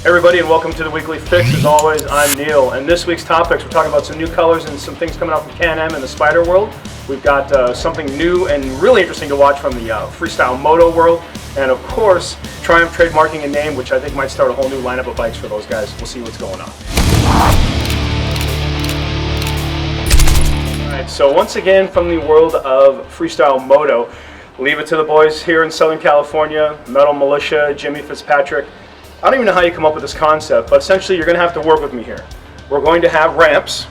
Hey everybody, and welcome to the Weekly Fix. As always, I'm Neil, and this week's topics, we're talking about some new colors and some things coming out from Can-Am and the Spyder world. We've got something new and really interesting to watch from the freestyle moto world, and of course, Triumph trademarking a name, which I think might start a whole new lineup of bikes for those guys. We'll see what's going on. Alright, so once again from the world of freestyle moto, leave it to the boys here in Southern California, Metal Mulisha, Jimmy Fitzpatrick. I don't even know how you come up with this concept, but essentially you're going to have to work with me here. We're going to have ramps,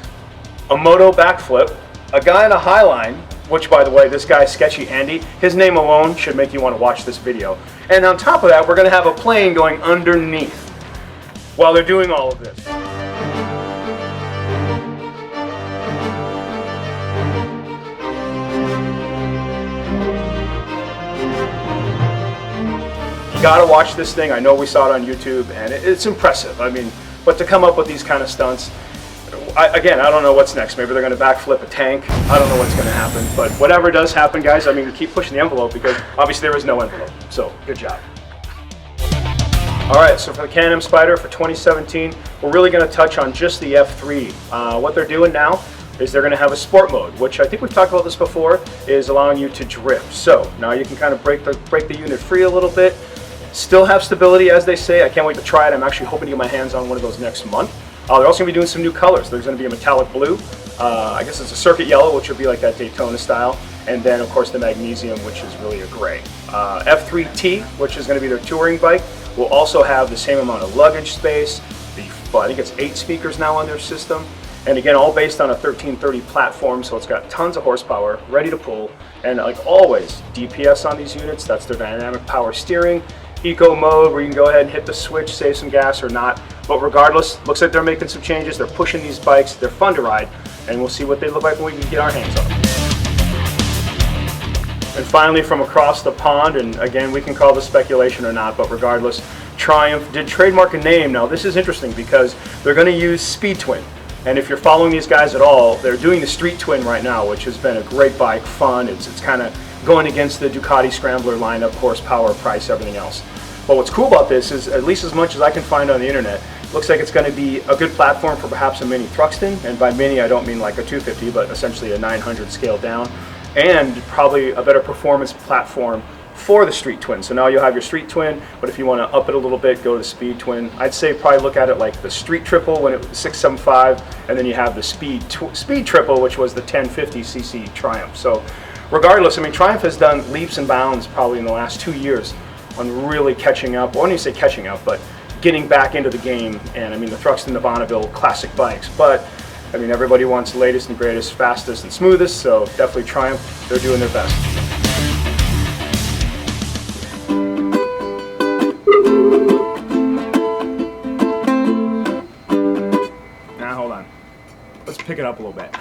a moto backflip, a guy in a highline, which by the way, this guy, Sketchy Andy, his name alone should make you want to watch this video. And on top of that, we're going to have a plane going underneath while they're doing all of this. You gotta watch this thing. I know we saw it on YouTube, and it's impressive. I mean, but to come up with these kind of stunts, I don't know what's next. Maybe they're gonna backflip a tank. I don't know what's gonna happen, but whatever does happen, guys, I mean, keep pushing the envelope because obviously there is no envelope. So, good job. All right, so for the Can-Am Spyder for 2017, we're really gonna touch on just the F3. What they're doing now is they're going to have a sport mode, which I think we've talked about this before, is allowing you to drift. So now you can kind of break the unit free a little bit, still have stability as they say. I can't wait to try it. I'm actually hoping to get my hands on one of those next month. They're also going to be doing some new colors. There's going to be a metallic blue, I guess it's a circuit yellow, which would be like that Daytona style, and then of course the magnesium, which is really a gray. F3T, which is going to be their touring bike, will also have the same amount of luggage space. I think it's 8 speakers now on their system. And again, all based on a 1330 platform, so it's got tons of horsepower, ready to pull, and like always, DPS on these units. That's their dynamic power steering, eco mode, where you can go ahead and hit the switch, save some gas or not. But regardless, looks like they're making some changes. They're pushing these bikes. They're fun to ride, and we'll see what they look like when we can get our hands on them. And finally, from across the pond, and again, we can call this speculation or not, but regardless, Triumph did trademark a name. Now, this is interesting because they're going to use Speed Twin. And if you're following these guys at all, they're doing the Street Twin right now, which has been a great bike, fun. It's kind of going against the Ducati Scrambler lineup, horsepower, price, everything else. But what's cool about this is, at least as much as I can find on the internet, looks like it's going to be a good platform for perhaps a mini Thruxton. And by mini, I don't mean like a 250, but essentially a 900 scaled down. And probably a better performance platform for the Street Twin. So now you'll have your Street Twin, but if you want to up it a little bit, go to the Speed Twin. I'd say probably look at it like the Street Triple when it was 675, and then you have the Speed Triple, which was the 1050cc Triumph. So regardless, I mean, Triumph has done leaps and bounds probably in the last 2 years on really catching up. Well, I don't even say catching up, but getting back into the game. And I mean, the Thruxton, the Bonneville, classic bikes. But I mean, everybody wants the latest and greatest, fastest and smoothest, so definitely Triumph, they're doing their best. Now hold on, let's pick it up a little bit.